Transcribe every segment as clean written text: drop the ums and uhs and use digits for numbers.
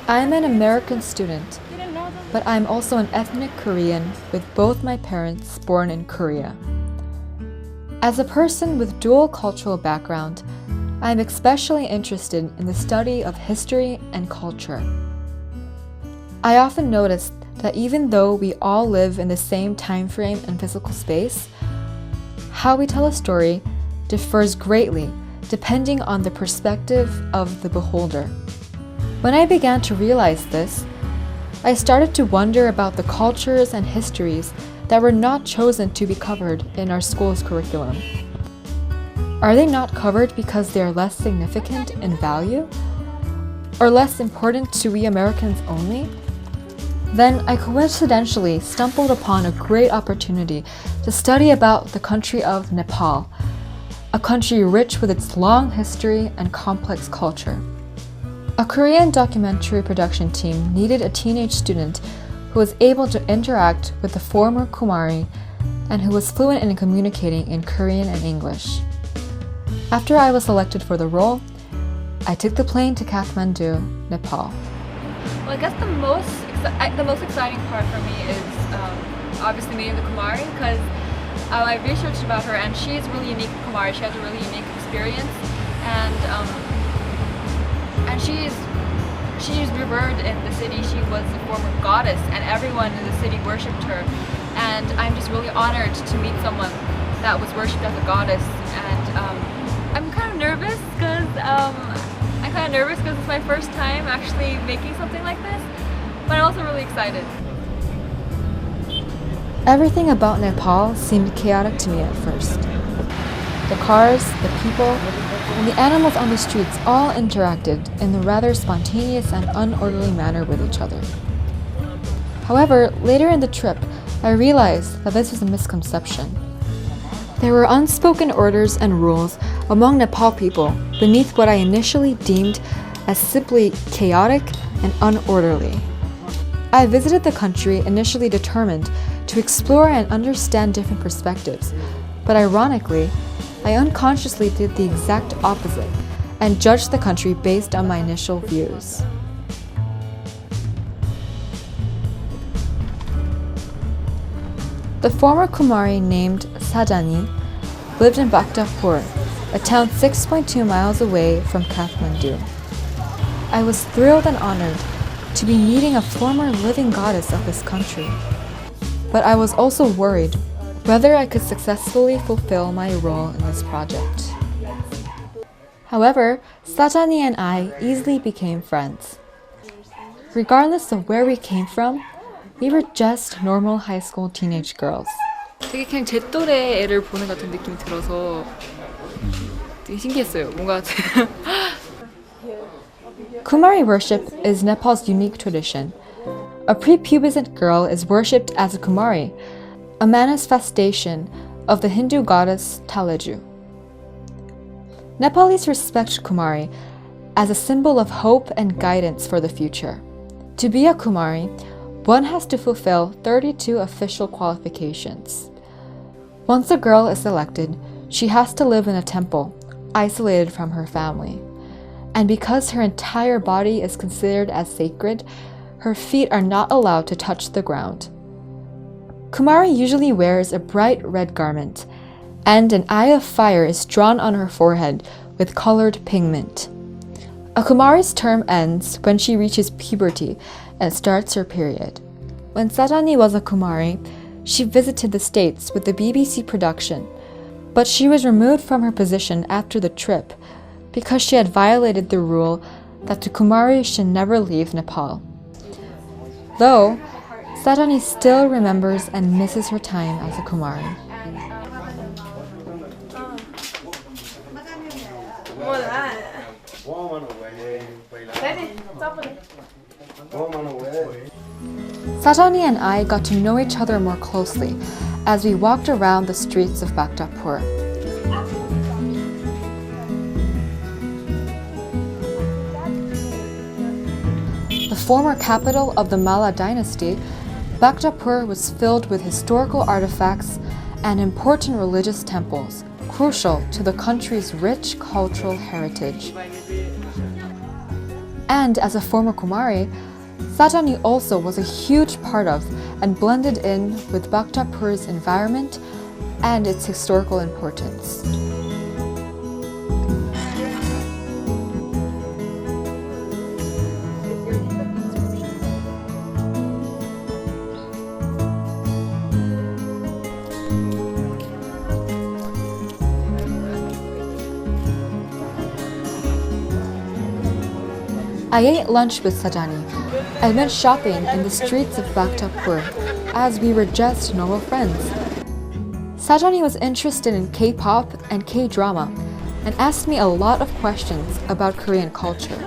I'm an American student, but I'm also an ethnic Korean with both my parents born in Korea. As a person with dual cultural background, I'm especially interested in the study of history and culture. I often notice that even though we all live in the same time frame and physical space, how we tell a story differs greatly depending on the perspective of the beholder. When I began to realize this, I started to wonder about the cultures and histories that were not chosen to be covered in our school's curriculum. Are they not covered because they are less significant in value? Or less important to we Americans only? Then I coincidentally stumbled upon a great opportunity to study about the country of Nepal, a country rich with its long history and complex culture. A Korean documentary production team needed a teenage student who was able to interact with the former Kumari and who was fluent in communicating in Korean and English. After I was selected for the role, I took the plane to Kathmandu, Nepal. Well, I guess the most exciting part for me is obviously meeting the Kumari, because I researched about her and she's really unique. Kumari, she has a really unique experience, and she's revered in the city. She was a former goddess, and everyone in the city worshipped her. And I'm just really honored to meet someone that was worshipped as a goddess. And I'm kind of nervous because it's my first time actually making something like this, but I'm also really excited. Everything about Nepal seemed chaotic to me at first. The cars, the people, and the animals on the streets all interacted in a rather spontaneous and unorderly manner with each other. However, later in the trip, I realized that this was a misconception. There were unspoken orders and rules among Nepal people beneath what I initially deemed as simply chaotic and unorderly. I visited the country initially determined to explore and understand different perspectives, but ironically, I unconsciously did the exact opposite and judged the country based on my initial views. The former Kumari named Sajani lived in Bhaktapur, a town 6.2 miles away from Kathmandu. I was thrilled and honored to be meeting a former living goddess of this country. But I was also worried whether I could successfully fulfill my role in this project. However, Sajani and I easily became friends. Regardless of where we came from, we were just normal high school teenage girls. 되게 그냥 제 또래 애를 보는 같은 느낌이 들어서 되게 신기했어요. 뭔가 Kumari worship is Nepal's unique tradition. A prepubescent girl is worshipped as a Kumari, a manifestation of the Hindu goddess Taleju. Nepalis respect Kumari as a symbol of hope and guidance for the future. To be a Kumari, one has to fulfill 32 official qualifications. Once a girl is selected, she has to live in a temple, isolated from her family. And because her entire body is considered as sacred, her feet are not allowed to touch the ground. Kumari usually wears a bright red garment, and an eye of fire is drawn on her forehead with colored pigment. A Kumari's term ends when she reaches puberty and starts her period. When Sajani was a Kumari, she visited the States with the BBC production, but she was removed from her position after the trip because she had violated the rule that the Kumari should never leave Nepal. Though, Sajani still remembers and misses her time as a Kumari. Sajani and I got to know each other more closely as we walked around the streets of Bhaktapur. The former capital of the Malla dynasty, Bhaktapur was filled with historical artifacts and important religious temples, crucial to the country's rich cultural heritage. And as a former Kumari, Sajani also was a huge part of and blended in with Bhaktapur's environment and its historical importance. I ate lunch with Sajani and went shopping in the streets of Bhaktapur as we were just normal friends. Sajani was interested in K-pop and K-drama and asked me a lot of questions about Korean culture.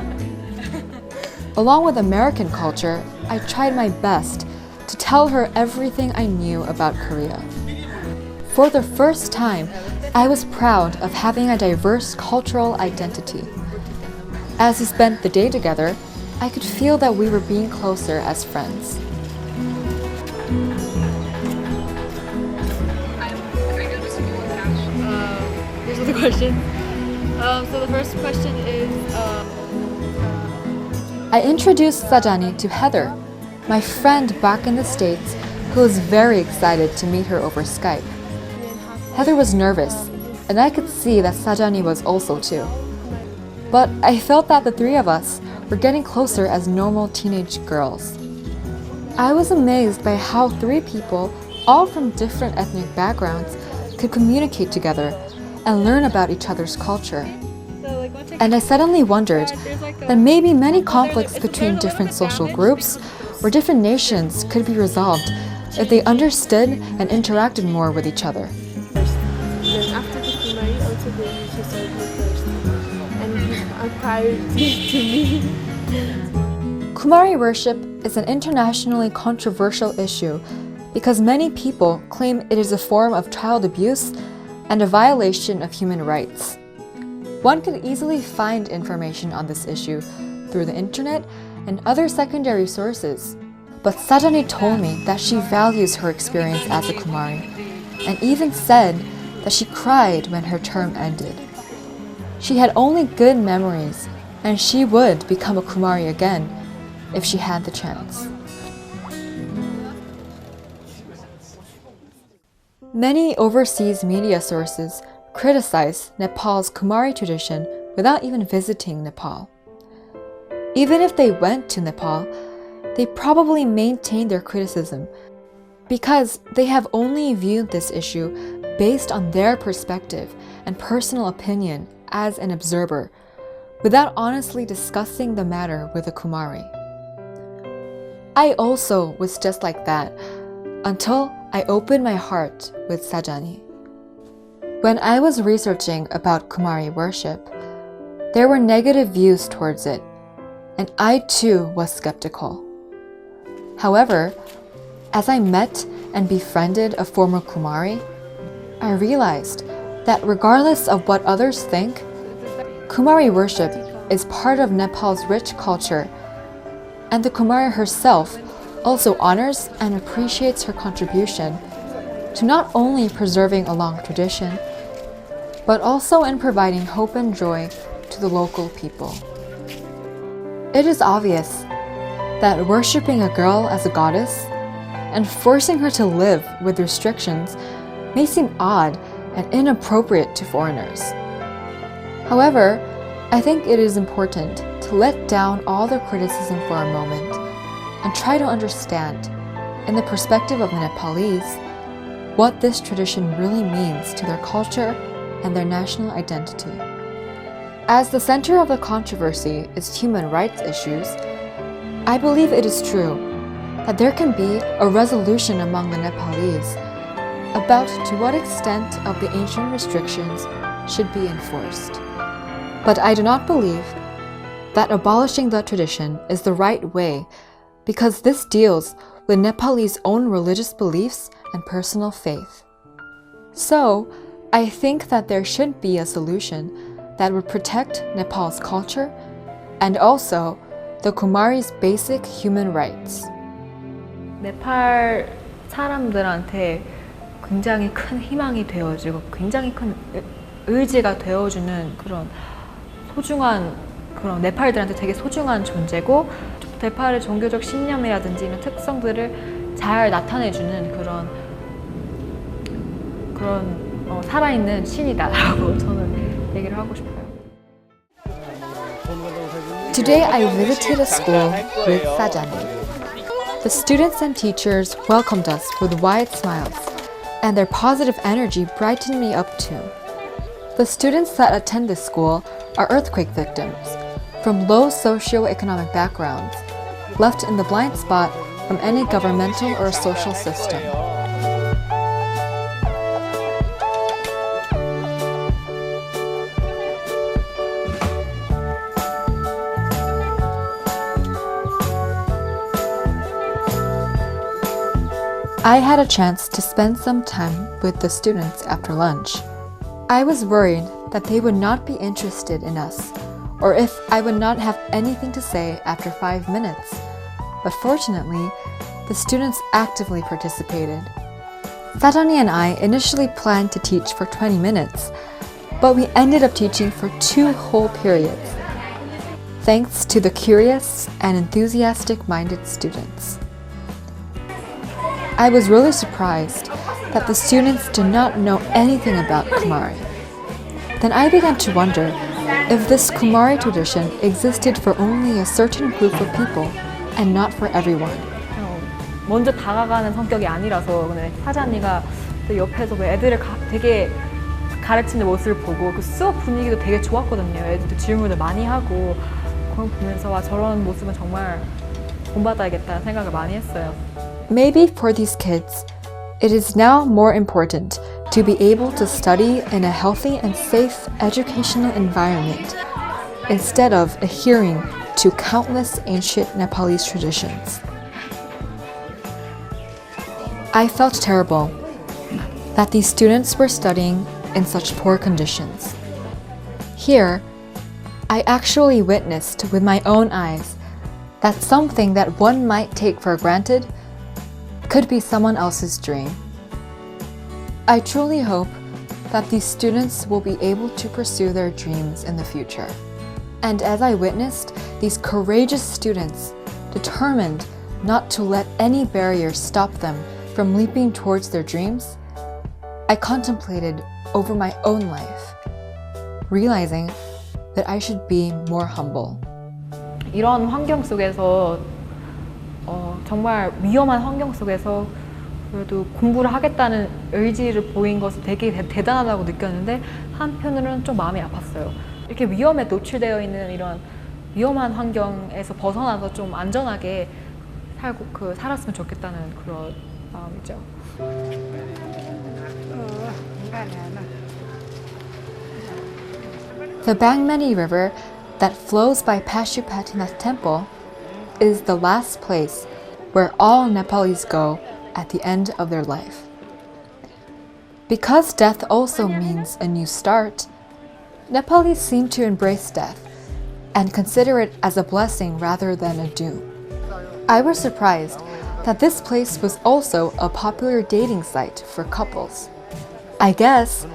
Along with American culture, I tried my best to tell her everything I knew about Korea. For the first time, I was proud of having a diverse cultural identity. As we spent the day together, I could feel that we were being closer as friends. Here's the question. So the first question is... I introduced Sajani to Heather, my friend back in the States, who was very excited to meet her over Skype. Heather was nervous, and I could see that Sajani was also too. But I felt that the three of us were getting closer as normal teenage girls. I was amazed by how three people, all from different ethnic backgrounds, could communicate together and learn about each other's culture. And I suddenly wondered that maybe many conflicts between different social groups or different nations could be resolved if they understood and interacted more with each other. Then after the Kumari, also she served me first. And a priority to me. Kumari worship is an internationally controversial issue because many people claim it is a form of child abuse and a violation of human rights. One could easily find information on this issue through the internet and other secondary sources. But Sajani told me that she values her experience as a Kumari and even said that she cried when her term ended. She had only good memories and she would become a Kumari again if she had the chance. Many overseas media sources criticize Nepal's Kumari tradition without even visiting Nepal. Even if they went to Nepal, they probably maintain their criticism because they have only viewed this issue based on their perspective and personal opinion as an observer, without honestly discussing the matter with a Kumari. I also was just like that until I opened my heart with Sajani. When I was researching about Kumari worship, there were negative views towards it, and I too was skeptical. However, as I met and befriended a former Kumari, I realized that regardless of what others think, Kumari worship is part of Nepal's rich culture, and the Kumari herself also honors and appreciates her contribution to not only preserving a long tradition, but also in providing hope and joy to the local people. It is obvious that worshipping a girl as a goddess and forcing her to live with restrictions may seem odd and inappropriate to foreigners. However, I think it is important to let down all the criticism for a moment and try to understand, in the perspective of the Nepalese, what this tradition really means to their culture and their national identity. As the center of the controversy is human rights issues, I believe it is true that there can be a resolution among the Nepalese about to what extent of the ancient restrictions should be enforced. But I do not believe that abolishing the tradition is the right way because this deals with Nepalese own religious beliefs and personal faith. So, I think that there should be a solution that would protect Nepal's culture and also the Kumari's basic human rights. 네팔 사람들한테 굉장히 큰 희망이 되어주고 굉장히 큰 의지가 되어주는 그런 소중한 그런 네팔들한테 되게 소중한 존재고 네팔의 종교적 신념이라든지 이런 특성들을 잘 나타내주는 그런 살아있는 신이다라고 저는 얘기를 하고 싶어요. Today I visited a school with Sajani. The students and teachers welcomed us with wide smiles, and their positive energy brightened me up too. The students that attend this school are earthquake victims from low socioeconomic backgrounds, left in the blind spot from any governmental or social system. I had a chance to spend some time with the students after lunch. I was worried that they would not be interested in us, or if I would not have anything to say after 5 minutes. But fortunately, the students actively participated. Sajani and I initially planned to teach for 20 minutes, but we ended up teaching for 2 whole periods, thanks to the curious and enthusiastic-minded students. I was really surprised that the students did not know anything about Kumari. Then I began to wonder if this Kumari tradition existed for only a certain group of people and not for everyone. 먼저 다가가는 성격이 아니라서 근데 사자니가 옆에서 애들을 되게 가르치는 모습을 보고 그 수업 분위기도 되게 좋았거든요. 애들도 질문을 많이 하고 그걸 보면서 와 저런 모습은 정말 본받아야겠다는 생각을 많이 했어요. Maybe for these kids, it is now more important to be able to study in a healthy and safe educational environment instead of adhering to countless ancient Nepalese traditions. I felt terrible that these students were studying in such poor conditions. Here, I actually witnessed with my own eyes that something that one might take for granted could be someone else's dream. I truly hope that these students will be able to pursue their dreams in the future. And as I witnessed these courageous students determined not to let any barrier stop them from leaping towards their dreams, I contemplated over my own life, realizing that I should be more humble. 이런 환경 속에서 정말 위험한 환경 속에서 그래도 공부를 하겠다는 의지를 보인 것은 되게 대단하다고 느꼈는데 한편으로는 좀 마음이 아팠어요. 이렇게 위험에 노출되어 있는 이런 위험한 환경에서 벗어나서 좀 안전하게 살았으면 좋겠다는 그런 마음이죠. The Bangmani River that flows by Pashupatinath Temple is the last place where all Nepalese go at the end of their life. Because death also means a new start, Nepalese seem to embrace death and consider it as a blessing rather than a doom. I was surprised that this place was also a popular dating site for couples. I guess,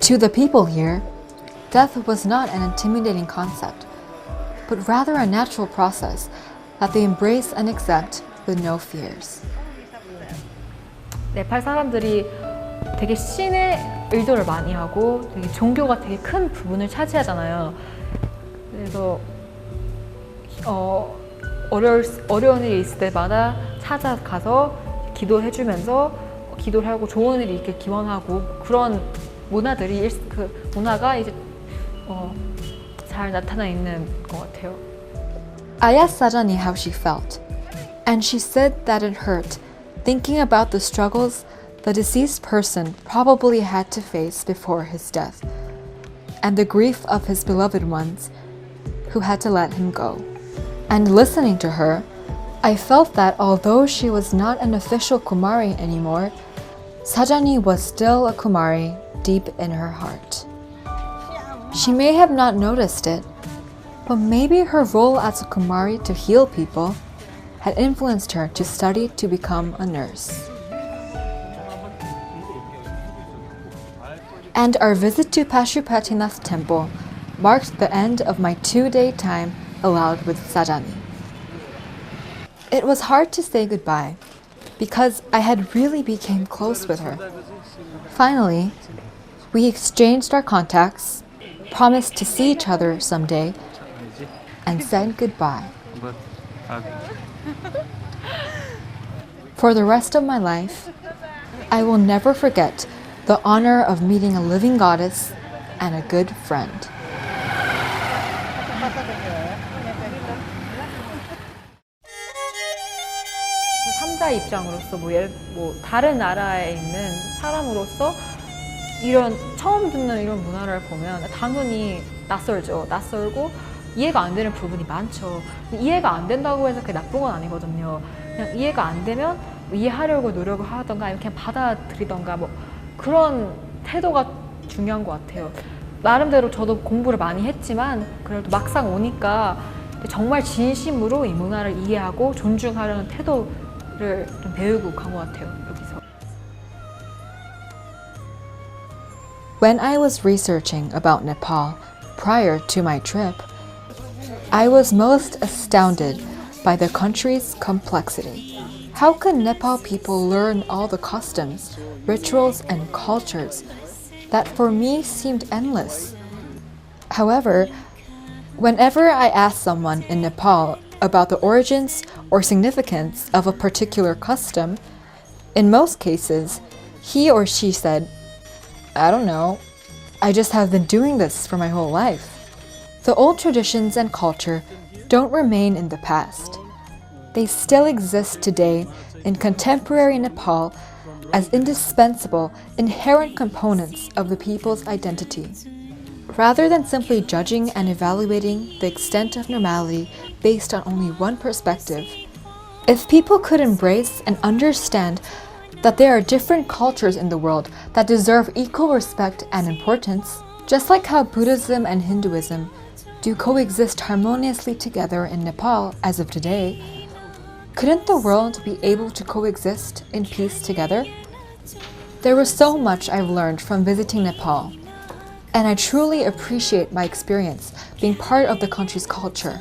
to the people here, death was not an intimidating concept, but rather a natural process that they embrace and accept with no fears. 네팔 사람들이 되게 신의 의도를 많이 하고 되게 종교가 되게 큰 부분을 차지하잖아요. 그래서 어려운 일이 있을 때마다 찾아가서 기도해주면서 기도를 하고 좋은 일이 있길 기원하고 그런 문화들이 그 문화가 이제 잘 나타나 있는 것 같아요. I asked Sajani how she felt, and she said that it hurt thinking about the struggles the deceased person probably had to face before his death, and the grief of his beloved ones who had to let him go. And listening to her, I felt that although she was not an official Kumari anymore, Sajani was still a Kumari deep in her heart. She may have not noticed it, but maybe her role as a Kumari to heal people had influenced her to study to become a nurse. And our visit to Pashupatinath Temple marked the end of my 2-day time allowed with Sajani. It was hard to say goodbye because I had really become close with her. Finally, we exchanged our contacts, promised to see each other someday, and said goodbye. For the rest of my life, I will never forget the honor of meeting a living goddess and a good friend. 삼자 입장으로서 다른 나라에 있는 사람으로서 이런 처음 듣는 이런 문화를 보면 당연히 낯설죠. 낯설고 이해가 안 되는 부분이 많죠. 이해가 안 된다고 해서 그게 나쁜 건 아니거든요. 그냥 이해가 안 되면 이해하려고 노력을 하던가 아니면 그냥 받아들이던가 그런 태도가 중요한 것 같아요. 나름대로 저도 공부를 많이 했지만 그래도 막상 오니까 정말 진심으로 이 문화를 이해하고 존중하려는 태도를 좀 배우고 간 것 같아요, 여기서. When I was researching about Nepal prior to my trip, I was most astounded by the country's complexity. How could Nepal people learn all the customs, rituals, and cultures that for me seemed endless? However, whenever I asked someone in Nepal about the origins or significance of a particular custom, in most cases, he or she said, "I don't know, I just have been doing this for my whole life." The old traditions and culture don't remain in the past. They still exist today in contemporary Nepal as indispensable, inherent components of the people's identity. Rather than simply judging and evaluating the extent of normality based on only one perspective, if people could embrace and understand that there are different cultures in the world that deserve equal respect and importance, just like how Buddhism and Hinduism do coexist harmoniously together in Nepal as of today, couldn't the world be able to coexist in peace together? There was so much I've learned from visiting Nepal, and I truly appreciate my experience being part of the country's culture,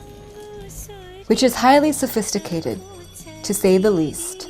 which is highly sophisticated, to say the least.